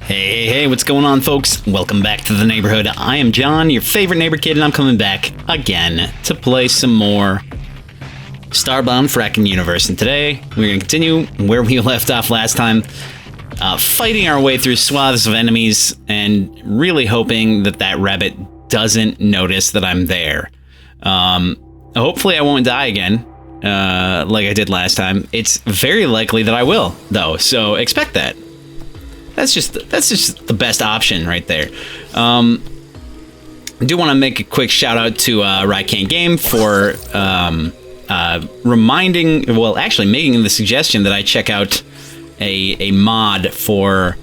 Hey, what's going on, folks? Welcome back to the neighborhood. I am John, your favorite neighbor kid, and I'm coming back again to play some more Starbound Frackin Universe. And today, we're going to continue where we left off last time, fighting our way through swaths of enemies, and really hoping that that rabbit doesn't notice that I'm there. Hopefully I won't die again, like I did last time. It's very likely that I will, though, so expect that. That's just the best option right there. I do want to make a quick shout out to Frackin Game for making the suggestion that I check out a mod for.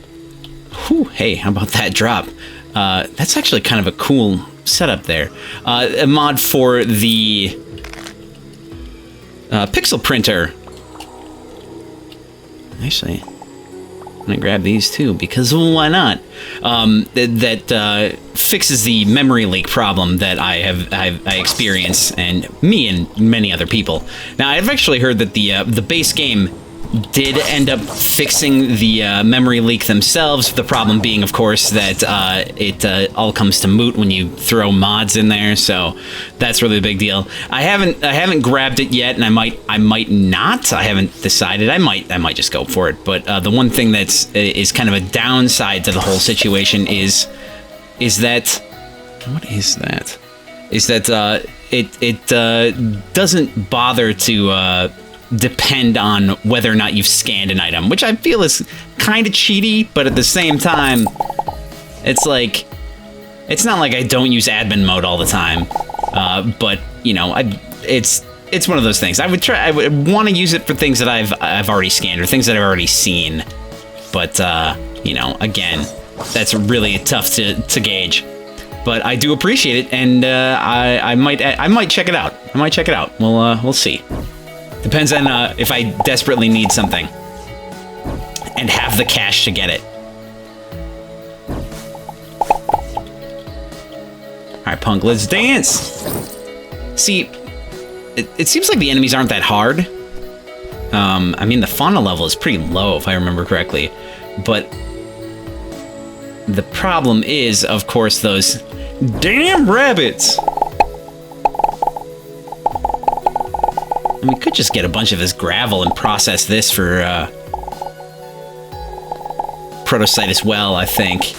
Hey, how about that drop? That's actually kind of a cool setup there. A mod for the pixel printer. Actually, I'm gonna grab these too, because why not? That fixes the memory leak problem that I experience, and me and many other people. Now, I've actually heard that the base game did end up fixing the memory leak themselves. The problem being, of course, that it all comes to moot when you throw mods in there. So that's really a big deal. I haven't grabbed it yet, and I might not. I haven't decided. I might just go for it. But the one thing is kind of a downside to the whole situation is that what is that? Is that it doesn't bother to depend on whether or not you've scanned an item, which I feel is kind of cheaty, but at the same time, it's like, it's not like I don't use admin mode all the time, but you know, it's one of those things. I would want to use it for things that I've already scanned or things that I've already seen, but you know, again, that's really tough to gauge. But I do appreciate it, and I might check it out. I might check it out. We'll see. Depends on if I desperately need something and have the cash to get it. All right, punk, let's dance. See, it seems like the enemies aren't that hard. I mean, the fauna level is pretty low, if I remember correctly. But the problem is, of course, those damn rabbits. And we could just get a bunch of this gravel and process this for protocyte as well, I think.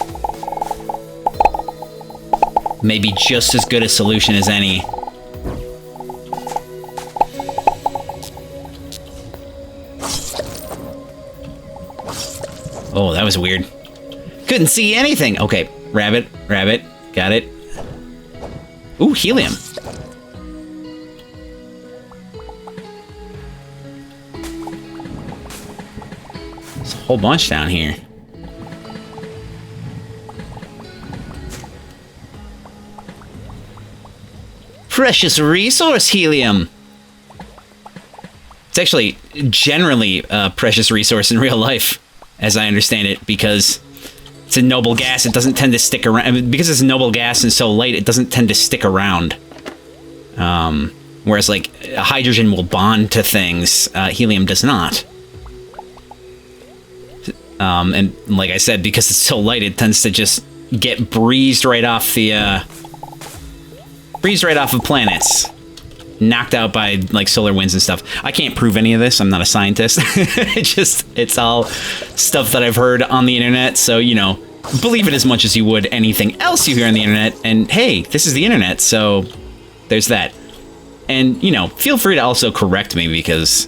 Maybe just as good a solution as any. Oh, that was weird. Couldn't see anything. Okay, rabbit, got it. Ooh, helium. Whole bunch down here. Precious resource, helium. It's actually generally a precious resource in real life, as I understand it, because it's a noble gas. It doesn't tend to stick around. I mean, because it's a noble gas and so light, it doesn't tend to stick around. Whereas, like, hydrogen will bond to things, helium does not. And like I said, because it's so light, it tends to just get breezed right off of planets, knocked out by like solar winds and stuff. I can't prove any of this. I'm not a scientist. It's all stuff that I've heard on the internet. So, you know, believe it as much as you would anything else you hear on the internet. And hey, this is the internet, so there's that. And, you know, feel free to also correct me, because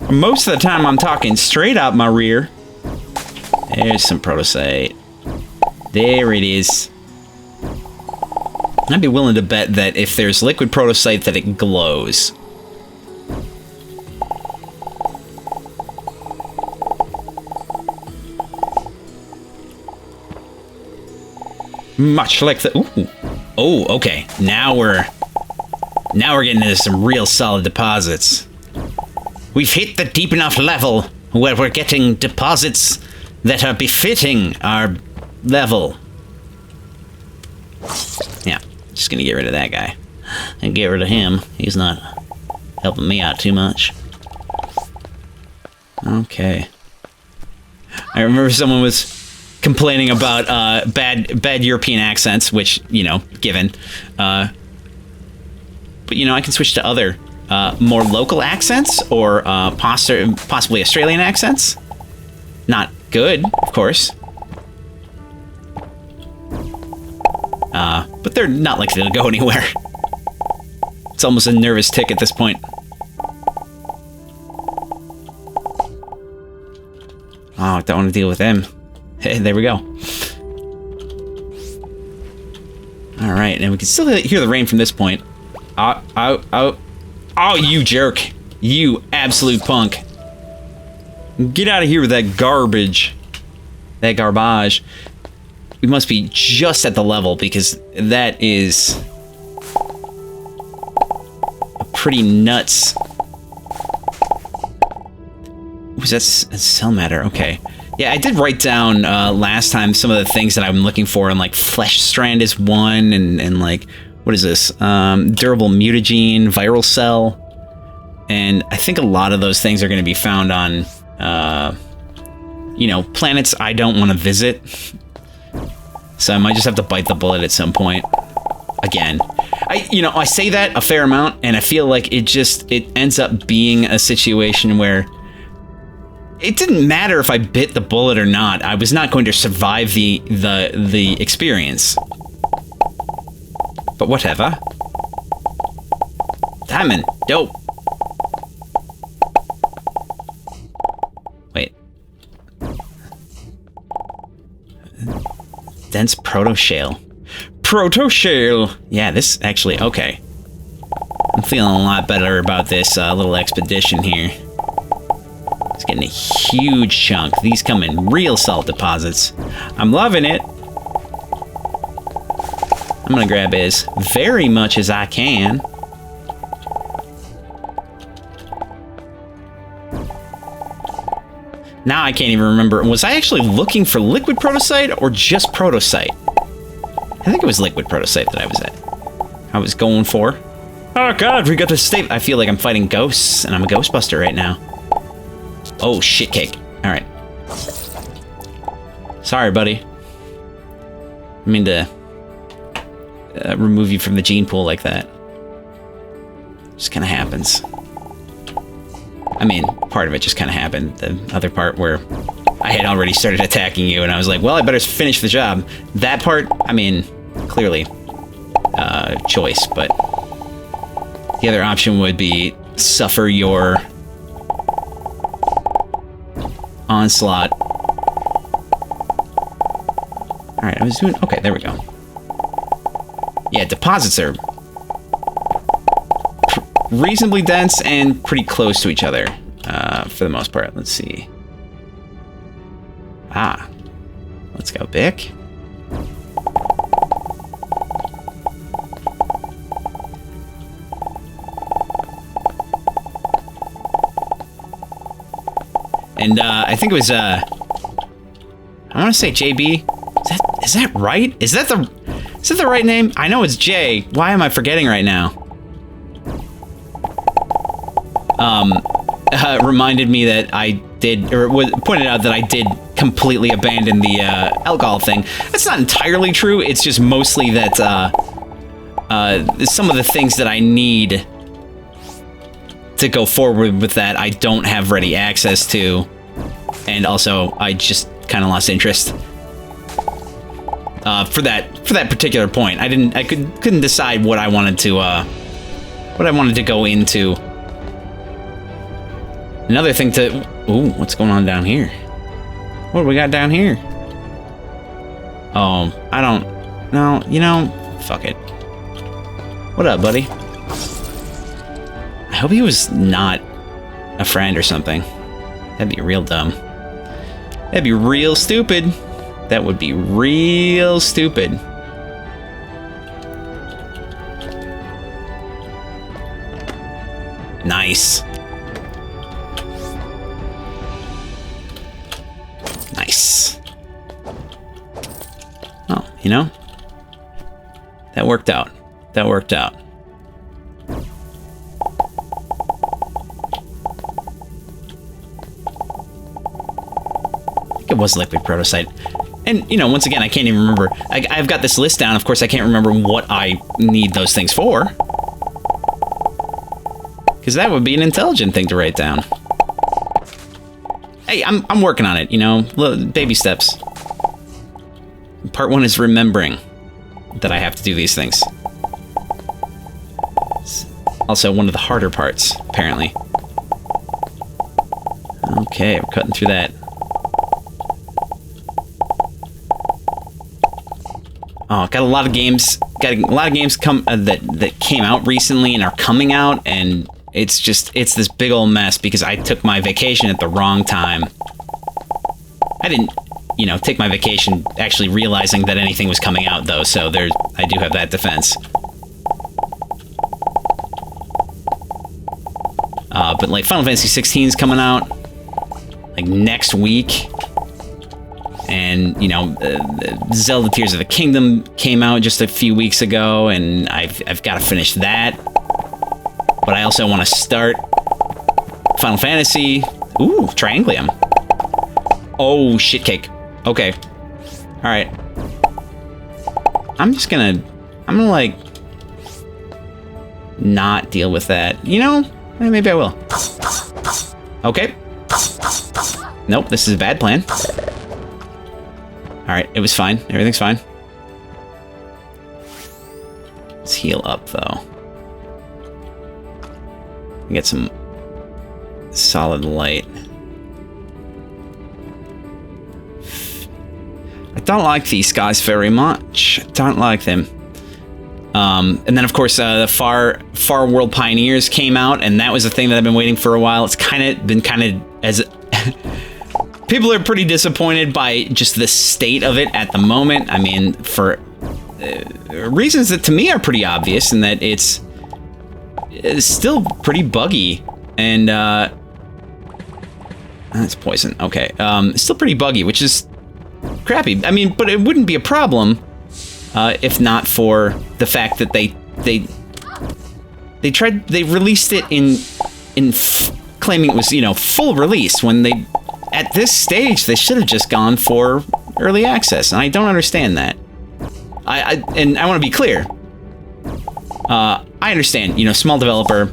most of the time I'm talking straight out my rear. There's some protocyte. There it is. I'd be willing to bet that if there's liquid protocyte that it glows. Much like the... Ooh. Oh, okay. Now we're getting into some real solid deposits. We've hit the deep enough level where we're getting deposits that are befitting our level. Yeah, just gonna get rid of that guy. And get rid of him. He's not helping me out too much. Okay. I remember someone was complaining about bad European accents, which, you know, given. But, you know, I can switch to other more local accents or possibly Australian accents. Not good, of course. But they're not likely to go anywhere. It's almost a nervous tick at this point. Oh, I don't want to deal with them. Hey, there we go. Alright, and we can still hear the rain from this point. Oh, you jerk. You absolute punk. Get out of here with that garbage. That garbage. We must be just at the level, because that is a pretty nuts. Was that cell matter? Okay. Yeah, I did write down last time some of the things that I'm looking for, and like flesh strand is one, and like, what is this? Durable mutagene, viral cell. And I think a lot of those things are going to be found on, you know, planets I don't want to visit. So I might just have to bite the bullet at some point. Again. I say that a fair amount, and I feel like it ends up being a situation where it didn't matter if I bit the bullet or not. I was not going to survive the experience. But whatever. Diamond. Dope. Wait. Dense proto shale. Proto shale. Yeah, this actually, okay. I'm feeling a lot better about this little expedition here. It's getting a huge chunk. These come in real salt deposits. I'm loving it. I'm gonna grab as very much as I can. Now I can't even remember. Was I actually looking for liquid protosite or just protosite? I think it was liquid protosite that I was going for. Oh god, we got to stay. I feel like I'm fighting ghosts, and I'm a ghostbuster right now. Oh, shit cake. Alright. Sorry, buddy. I mean to remove you from the gene pool like that. Just kind of happens. I mean, part of it just kind of happened. The other part where I had already started attacking you, and I was like, well, I better finish the job. That part, I mean, clearly choice, but the other option would be suffer your onslaught. Alright, I was doing... Okay, there we go. Yeah, deposits are reasonably dense and pretty close to each other, for the most part. Let's see. Ah. Let's go, Bic. And, I think it was, I want to say JB. Is that right? Is that the right name? I know it's J. Why am I forgetting right now? Reminded me that I did, or pointed out that I did completely abandon the, alcohol thing. That's not entirely true. It's just mostly that, some of the things that I need to go forward with that I don't have ready access to, and also I just kind of lost interest for that particular point. I couldn't decide what I wanted to go into. Another thing to... Ooh, what's going on down here? What do we got down here? Oh, I don't... No, you know, fuck it. What up, buddy? I hope he was not a friend or something. That'd be real dumb. That'd be real stupid. That would be real stupid. Nice. Nice. Oh, you know? That worked out. That worked out. it was liquid protocyte. And, you know, once again, I can't even remember. I've got this list down. Of course, I can't remember what I need those things for. Because that would be an intelligent thing to write down. Hey, I'm working on it, you know, baby steps. Part 1 is remembering that I have to do these things. It's also one of the harder parts, apparently. Okay, we're cutting through that. Oh, got a lot of games. Got a lot of games that came out recently and are coming out, and it's this big old mess because I took my vacation at the wrong time. I didn't, you know, take my vacation actually realizing that anything was coming out though, so I do have that defense. But like Final Fantasy 16 is coming out like next week. And, you know, Zelda Tears of the Kingdom came out just a few weeks ago, and I've got to finish that. But I also want to start Final Fantasy. Ooh, Trianglium. Oh, shit cake. Okay. Alright. I'm gonna, like, not deal with that. You know, maybe I will. Okay. Nope, this is a bad plan. Alright, it was fine. Everything's fine. Let's heal up, though. Get some solid light. I don't like these guys very much. I don't like them. And then, of course, the Far World Pioneers came out, and that was a thing that I've been waiting for a while. It's been as... People are pretty disappointed by just the state of it at the moment. I mean, for reasons that to me are pretty obvious, and that it's still pretty buggy. And that's poison. Okay, it's still pretty buggy, which is crappy. I mean, but it wouldn't be a problem if not for the fact that they released it in claiming it was, you know, full release when they. At this stage, they should have just gone for early access, and I don't understand that. And I want to be clear. I understand, you know, small developer.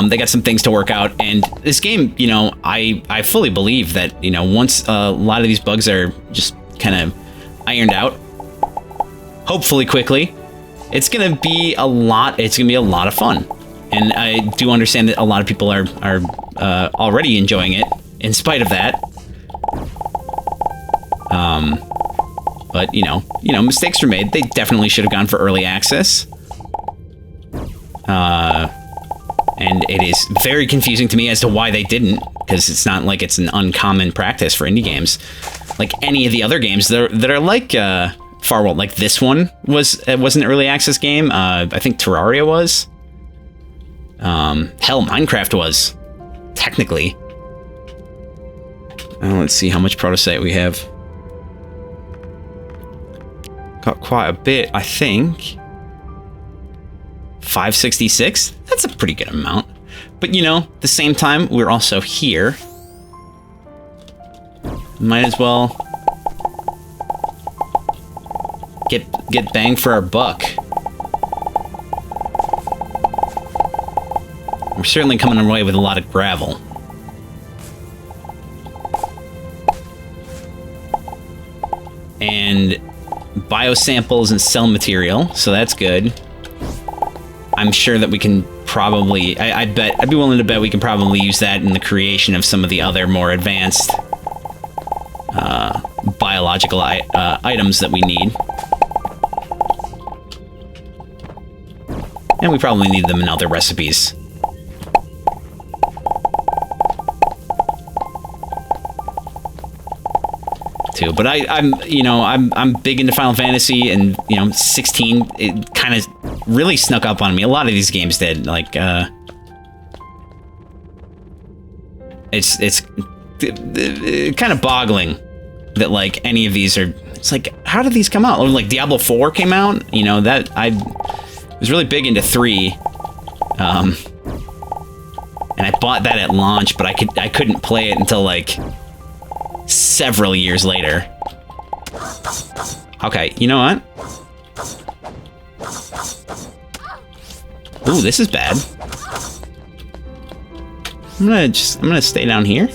They got some things to work out, and this game, you know, I fully believe that, you know, once a lot of these bugs are just kind of ironed out, hopefully quickly, it's gonna be a lot. It's gonna be a lot of fun, and I do understand that a lot of people are already enjoying it. In spite of that, but you know, mistakes were made. They definitely should have gone for early access. And it is very confusing to me as to why they didn't, because it's not like it's an uncommon practice for indie games. Like any of the other games that are like Far World, like this one was an early access game. I think Terraria was. Hell, Minecraft was, technically. Let's see how much protocyte we have. Got quite a bit, I think. 566? That's a pretty good amount. But, you know, at the same time, we're also here. Might as well get bang for our buck. We're certainly coming away with a lot of gravel. And biosamples and cell material, so that's good. I'm sure that we can probably, I'd be willing to bet we can probably use that in the creation of some of the other more advanced biological items that we need. And we probably need them in other recipes. Too. But I'm big into Final Fantasy, and 16 it kind of really snuck up on me. A lot of these games did. Like it's kind of boggling that like any of these are. It's like, how did these come out? Or like Diablo 4 came out. That I was really big into 3. And I bought that at launch, but I couldn't play it until like several years later. Okay, you know what? Ooh, this is bad. I'm gonna stay down here.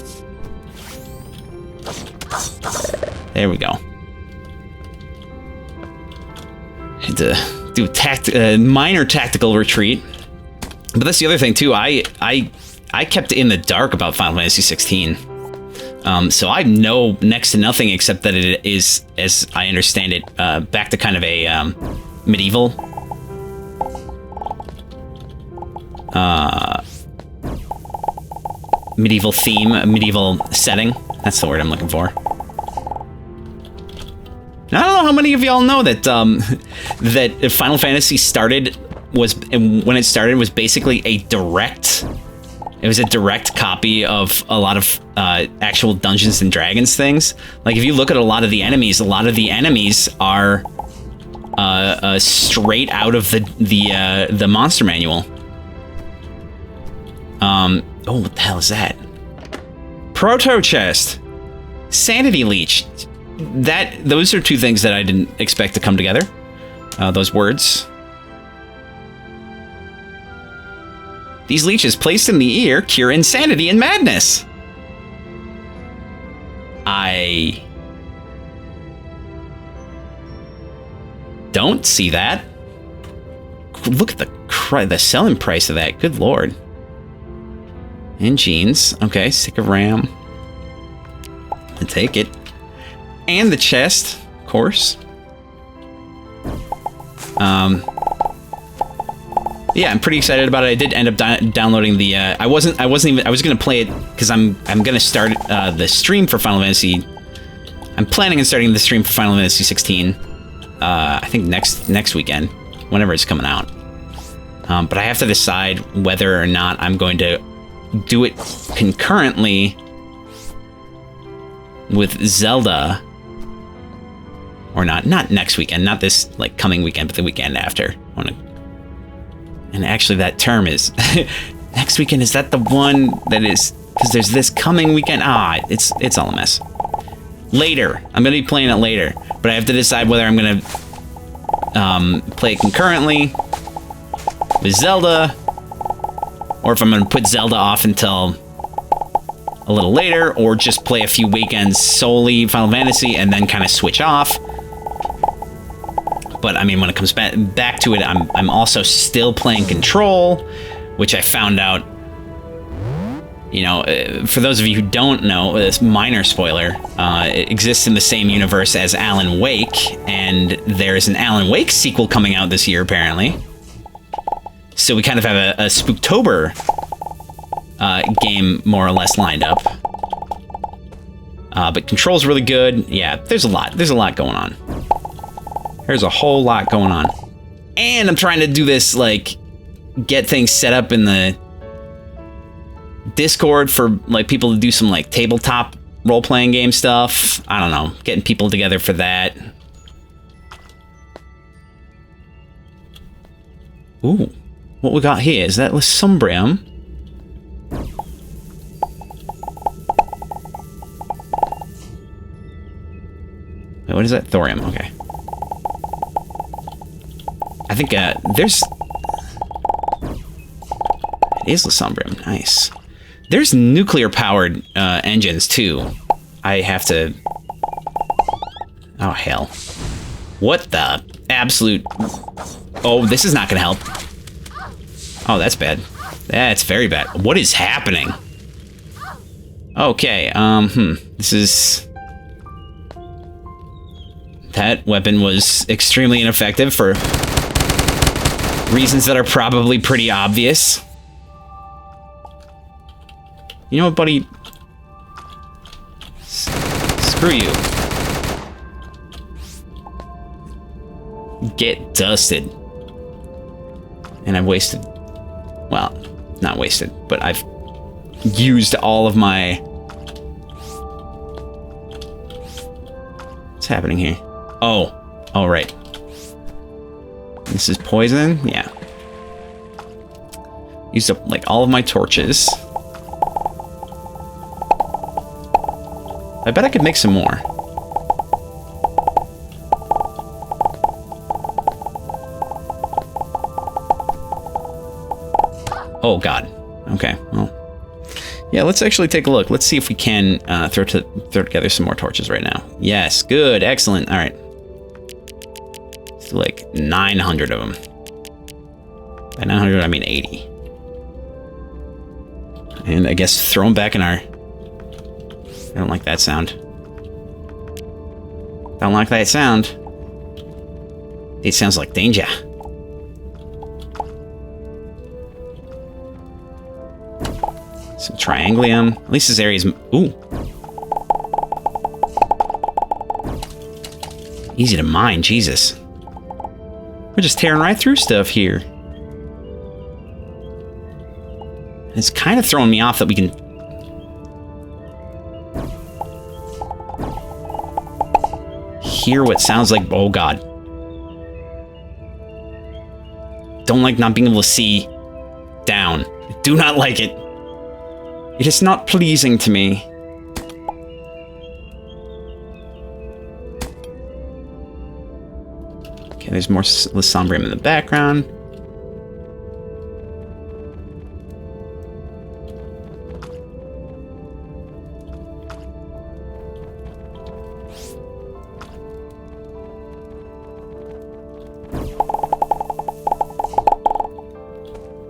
There we go. Had to do a minor tactical retreat. But that's the other thing too. I kept in the dark about Final Fantasy 16. So I know next to nothing except that it is, as I understand it, back to kind of a medieval medieval theme, a medieval setting. That's the word I'm looking for. Now, I don't know how many of y'all know that that Final Fantasy when it started was basically a direct. It was a direct copy of a lot of actual Dungeons and Dragons things. Like if you look at a lot of the enemies are straight out of the monster manual. Oh, what the hell is that? Proto chest, sanity leech. Those are two things that I didn't expect to come together. Those words. These leeches placed in the ear cure insanity and madness. I don't see that. Look at the selling price of that. Good lord. And jeans. Okay, stick of RAM. I'll take it. And the chest, of course. Yeah, I'm pretty excited about it. I did end up downloading the. I was gonna play it because I'm gonna start the stream for Final Fantasy. I'm planning on starting the stream for Final Fantasy 16. I think next weekend, whenever it's coming out. But I have to decide whether or not I'm going to do it concurrently with Zelda or not. Not next weekend, not this like coming weekend, but the weekend after. And actually that term is next weekend. Is that the one that is, because there's this coming weekend? It's all a mess. Later, I'm gonna be playing it later, but I have to decide whether I'm gonna play it concurrently with Zelda, or if I'm gonna put Zelda off until a little later, or just play a few weekends solely Final Fantasy and then kind of switch off. But I mean, when it comes back to it, I'm also still playing Control, which I found out, you know, for those of you who don't know, this minor spoiler, it exists in the same universe as Alan Wake, and there's an Alan Wake sequel coming out this year, apparently. So we kind of have a Spooktober game more or less lined up. But Control's really good. Yeah, there's a lot going on. There's a whole lot going on. And I'm trying to do this, like, get things set up in the Discord for, like, people to do some, like, tabletop role-playing game stuff. I don't know. Getting people together for that. Ooh. What we got here? Is that Lysumbrium? Wait, what is that? Thorium. Okay. I think there's... It is Lysumbrium. Nice. There's nuclear-powered engines, too. I have to... Oh, hell. What the absolute... Oh, this is not going to help. Oh, that's bad. That's very bad. What is happening? Okay, This is... That weapon was extremely ineffective for reasons that are probably pretty obvious. You know what, buddy? Screw you. Get dusted. And I've wasted... Well, not wasted, but I've used all of my... What's happening here? Oh, right. This is poison? Yeah. Used up, like, all of my torches. I bet I could make some more. Oh, God. Okay, well. Yeah, let's actually take a look. Let's see if we can throw together some more torches right now. Yes, good, excellent. All right. It's like 900 of them. By 900, I mean 80. And I guess throw them back in our... I don't like that sound. Don't like that sound. It sounds like danger. Some trianglium. At least this area's... Ooh. Easy to mine, Jesus. We're just tearing right through stuff here. It's kind of throwing me off that we can... hear what sounds like... Oh, God. Don't like not being able to see down. I do not like it. It is not pleasing to me. Okay, there's more Lysombrium in the background.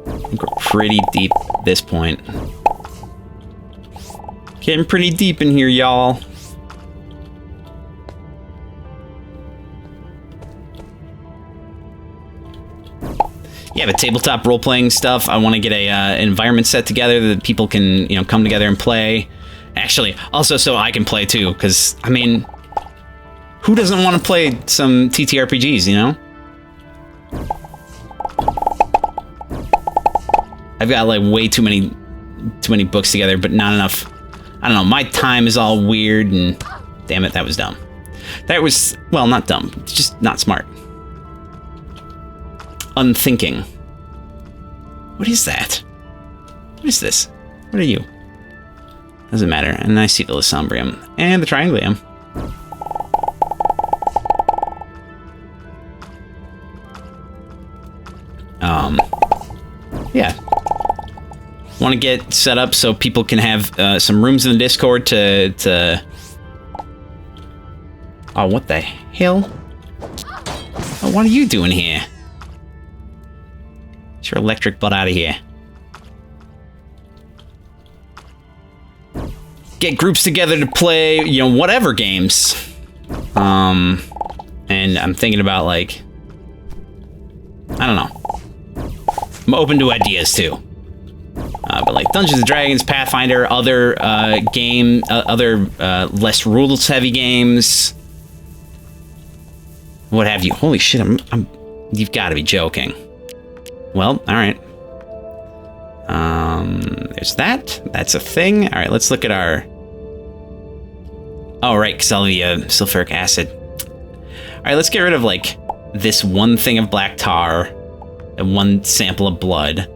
I think we're pretty deep at this point. Getting pretty deep in here, y'all. Yeah, but tabletop role-playing stuff. I want to get a environment set together that people can, you know, come together and play. Actually, also so I can play too, because I mean, who doesn't want to play some TTRPGs? You know. I've got like way too many books together, but not enough. I don't know, my time is all weird and... Damn it, that was dumb. That was, well, not dumb. It's just not smart. Unthinking. What is that? What is this? What are you? Doesn't matter. And I see the Lysombrium. And the Trianglium. Yeah. Want to get set up so people can have some rooms in the Discord to... Oh, what the hell? Oh, what are you doing here? Get your electric butt out of here. Get groups together to play, you know, whatever games. And I'm thinking about, like... I don't know. I'm open to ideas, too. But like Dungeons and Dragons, Pathfinder, other less rules-heavy games, what have you? Holy shit! You've got to be joking. Well, all right. There's that. That's a thing. All right, let's look at our. Oh, right, because all the sulfuric acid. All right, let's get rid of like this one thing of black tar and one sample of blood.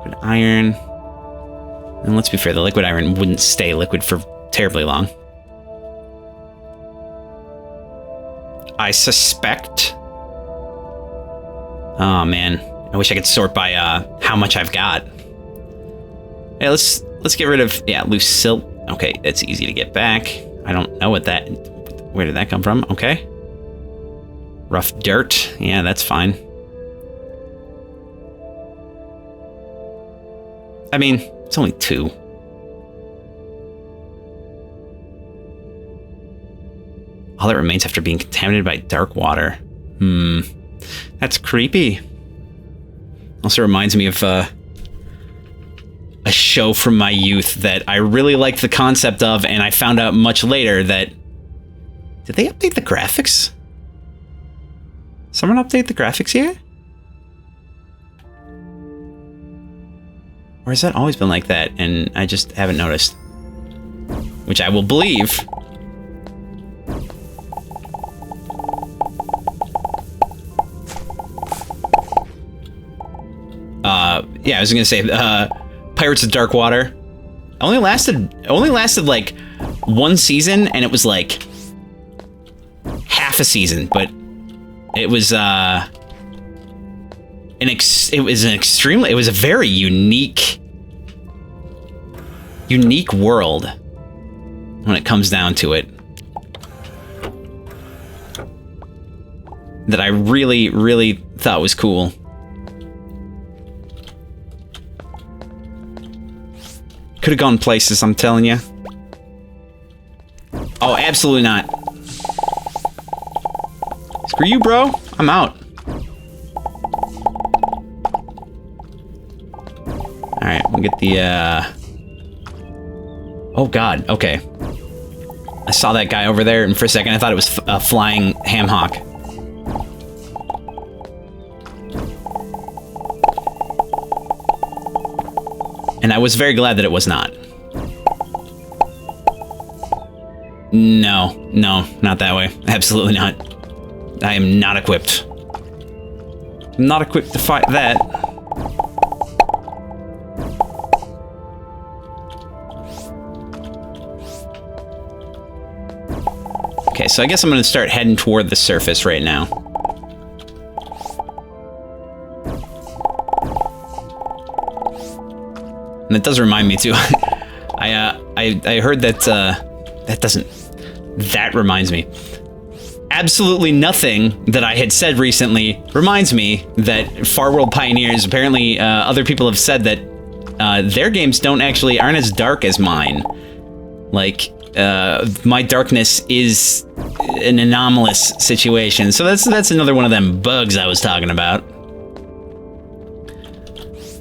Liquid iron. And let's be fair, the liquid iron wouldn't stay liquid for terribly long. I suspect... Oh, man. I wish I could sort by how much I've got. Hey, let's get rid of... Yeah, loose silt. Okay, that's easy to get back. I don't know what that... Where did that come from? Okay. Rough dirt. Yeah, that's fine. I mean, it's only 2. All that remains after being contaminated by dark water. That's creepy. Also reminds me of a show from my youth that I really liked the concept of, and I found out much later that... Did they update the graphics? Someone update the graphics here? Or has that always been like that, and I just haven't noticed? Which I will believe. Yeah, I was gonna say, Pirates of Darkwater. Only lasted like one season, and it was like half a season, but it was it was a very unique world when it comes down to it, that I really, really thought was cool. Could have gone places, I'm telling you. Oh, absolutely not. Screw you, bro. I'm out. Alright, we'll get the, Oh, God. Okay. I saw that guy over there, and for a second I thought it was a flying ham hock. And I was very glad that it was not. No, not that way. Absolutely not. I am not equipped. I'm not equipped to fight that. Okay, so I guess I'm gonna start heading toward the surface right now. And it does remind me too. I heard that that reminds me. Absolutely nothing that I had said recently reminds me that Farworld Pioneers, apparently other people have said that their games aren't as dark as mine. Like, my darkness is an anomalous situation. So that's another one of them bugs I was talking about.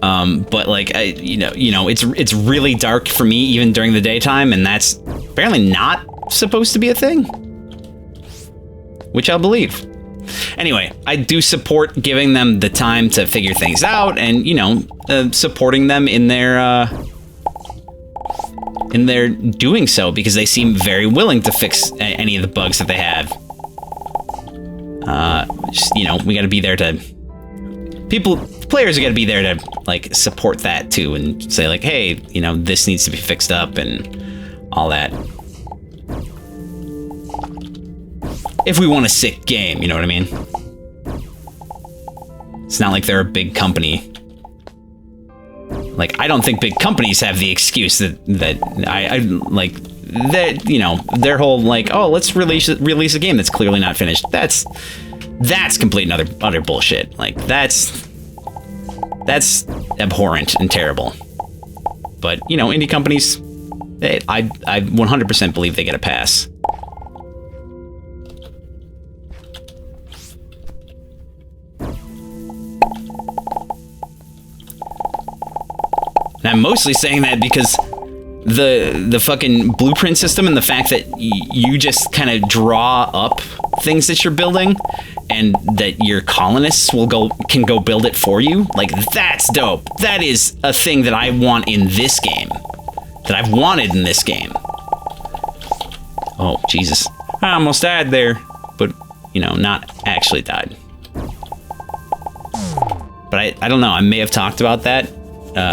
But like, it's really dark for me even during the daytime, and that's apparently not supposed to be a thing. Which I'll believe. Anyway, I do support giving them the time to figure things out, and, supporting them in their doing so, because they seem very willing to fix any of the bugs that they have. We gotta be there to... Players are gonna be there to, like, support that, too, and say, like, hey, this needs to be fixed up, and all that. If we want a sick game, you know what I mean? It's not like they're a big company. Like, I don't think big companies have the excuse that I like, that, their whole, like, oh, let's release a game that's clearly not finished. That's complete and utter bullshit. Like, that's abhorrent and terrible. But, indie companies, I 100% believe they get a pass. And I'm mostly saying that because the fucking blueprint system and the fact that you just kind of draw up things that you're building, and that your colonists can go build it for you, like, that's dope. That is a thing that I want in this game. That I've wanted in this game. Oh, Jesus. I almost died there. But, not actually died. But I don't know, I may have talked about that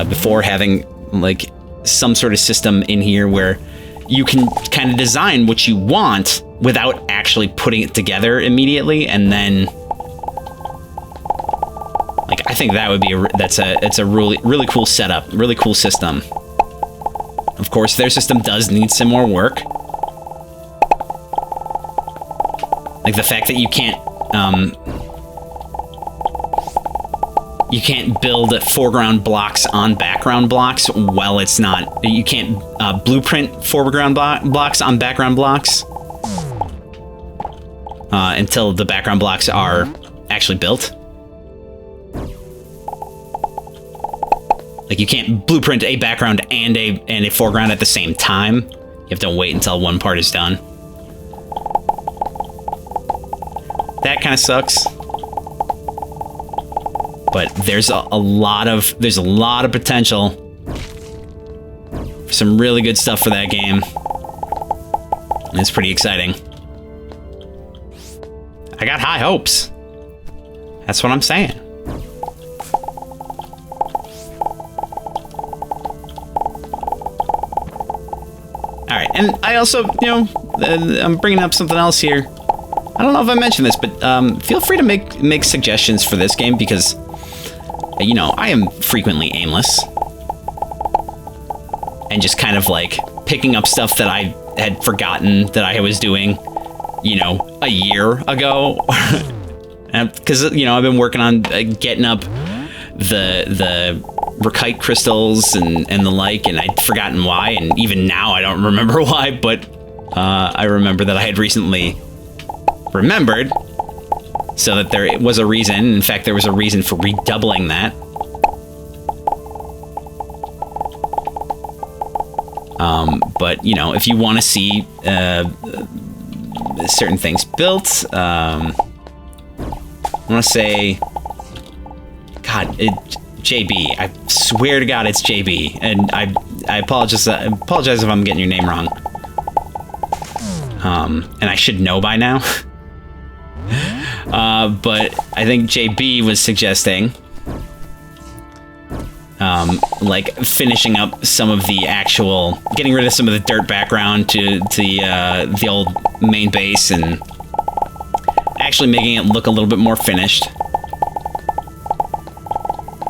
before, having, like, some sort of system in here where you can kind of design what you want without actually putting it together immediately, and then, like, I think that would be it's a really, really cool setup, really cool system. Of course, their system does need some more work. Like the fact that you can't build foreground blocks on background blocks while it's not... You can't blueprint foreground blocks on background blocks until the background blocks are actually built. Like, you can't blueprint a background and a foreground at the same time. You have to wait until one part is done. That kind of sucks. But there's a lot of potential for some really good stuff for that game. And it's pretty exciting. I got high hopes. That's what I'm saying. All right, and I also, you know, I'm bringing up something else here. I don't know if I mentioned this, but feel free to make suggestions for this game because, you know, I am frequently aimless and just kind of like picking up stuff that I had forgotten that I was doing, you know, a year ago. Because, you know, I've been working on getting up the Rakite crystals and the like, and I'd forgotten why, and even now I don't remember why, but I remember that I had recently remembered, so that there was a reason. In fact, there was a reason for redoubling that. But, you know, if you want to see certain things built, I want to say, God, JB. I swear to God, it's JB, and I apologize if I'm getting your name wrong. And I should know by now. But I think JB was suggesting, like finishing up some of the actual, getting rid of some of the dirt background to the old main base and actually making it look a little bit more finished.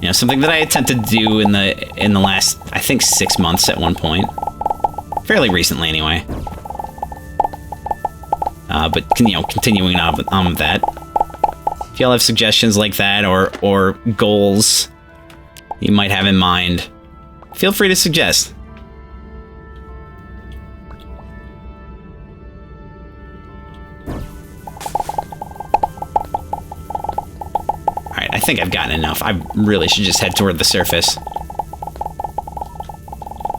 You know, something that I attempted to do in the last, I think, 6 months at one point, fairly recently anyway. But you know, continuing on with that. If y'all have suggestions like that or goals you might have in mind, feel free to suggest. Alright, I think I've gotten enough. I really should just head toward the surface.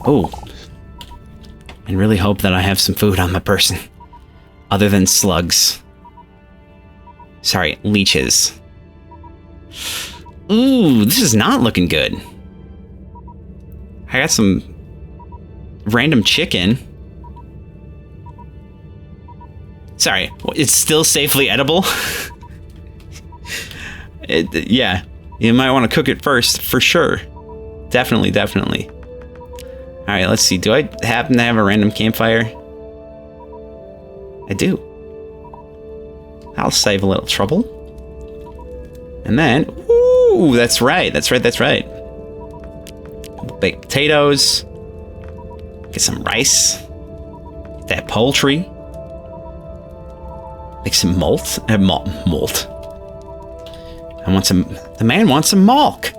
Oh. And really hope that I have some food on my person. Other than slugs. Sorry, leeches. Ooh, this is not looking good. I got some random chicken. Sorry, it's still safely edible? Yeah, you might want to cook it first, for sure. Definitely, definitely. Alright, let's see. Do I happen to have a random campfire? I do. I'll save a little trouble. And then, ooh, that's right. Baked potatoes. Get some rice. Get that poultry. Make some malt. Malt. I want some. The man wants some malk.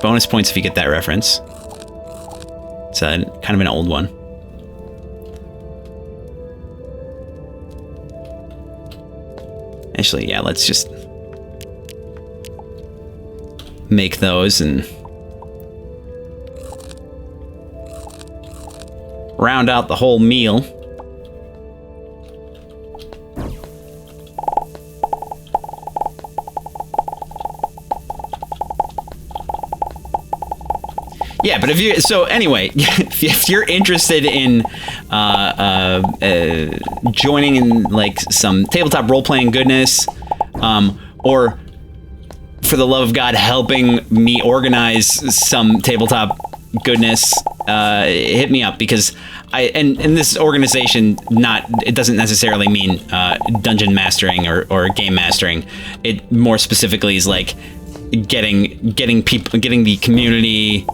Bonus points if you get that reference. It's kind of an old one. Actually, yeah, let's just make those and round out the whole meal. Yeah, but if you're interested in joining in like some tabletop role-playing goodness, or for the love of God, helping me organize some tabletop goodness, hit me up, because and this organization, it doesn't necessarily mean dungeon mastering or game mastering. It more specifically is like getting the community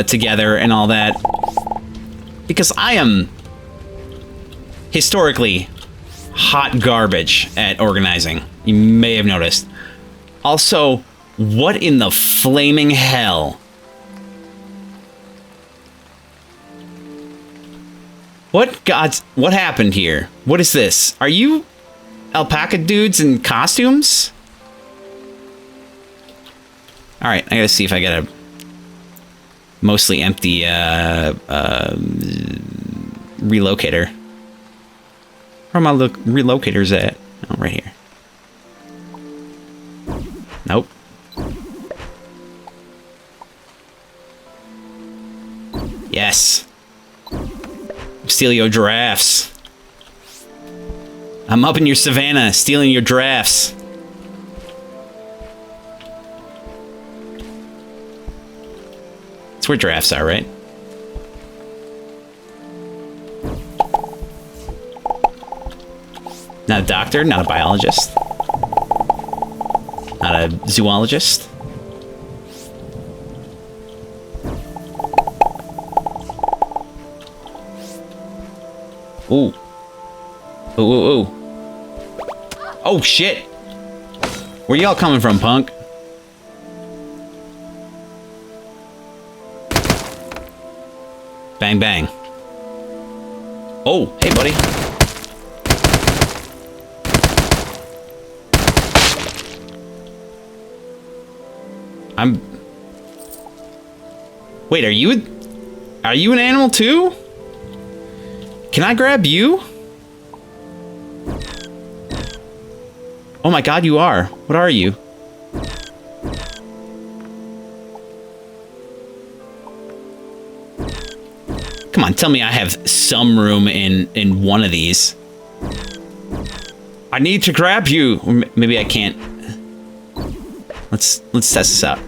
together and all that, because I am historically hot garbage at organizing. You may have noticed. Also, what in the flaming hell? What happened here? What is this? Are you alpaca dudes in costumes? All right, I gotta see if I got a mostly empty relocator. Where are my relocators at? Oh, right here. Nope. Yes. Steal your giraffes. I'm up in your savannah, stealing your giraffes. It's where giraffes are, right? Not a doctor, not a biologist. Not a zoologist. Ooh. Ooh, ooh, ooh. Oh, shit! Where y'all coming from, punk? Bang, bang. Oh, hey, buddy. Wait, are you an animal too? Can I grab you? Oh my god, you are. What are you? Come on, tell me I have some room in one of these. I need to grab you. Or maybe I can't. Let's test this out.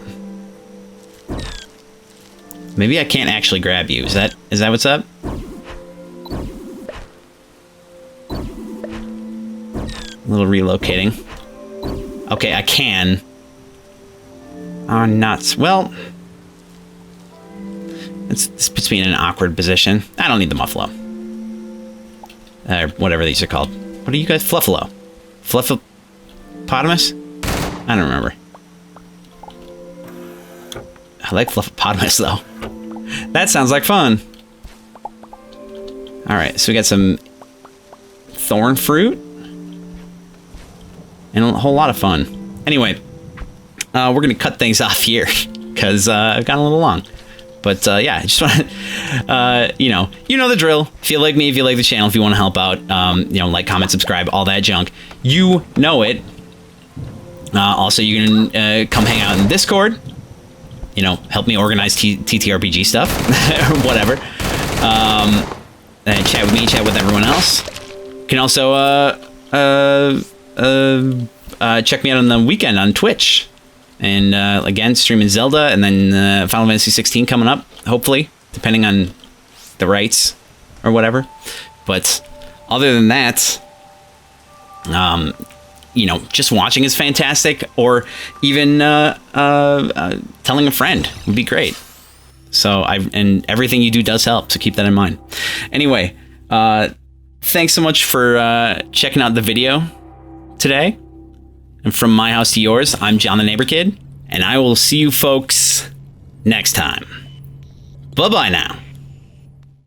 Maybe I can't actually grab you. Is that what's up? A little relocating. Okay, I can. Oh, nuts. Well, this puts me in an awkward position. I don't need the muffalo. Or whatever these are called. What are you guys? Fluffalo? Fluffopotamus? I don't remember. I like Fluffopotamus, though. That sounds like fun. Alright, so we got some thorn fruit. And a whole lot of fun. Anyway, we're going to cut things off here. Because I've gotten a little long. But yeah, I just want to, you know the drill. If you like me, if you like the channel, if you want to help out, you know, like, comment, subscribe, all that junk. You know it. Also, you can come hang out in Discord. You know, help me organize TTRPG stuff, or whatever. And chat with me, chat with everyone else. You can also check me out on the weekend on Twitch. And again, streaming Zelda, and then Final Fantasy 16 coming up, hopefully, depending on the rights or whatever. But other than that, you know, just watching is fantastic, or even telling a friend would be great. So and everything you do does help, so keep that in mind. Anyway, thanks so much for checking out the video today. And from my house to yours, I'm John the Neighbor Kid, and I will see you folks next time. Bye-bye now.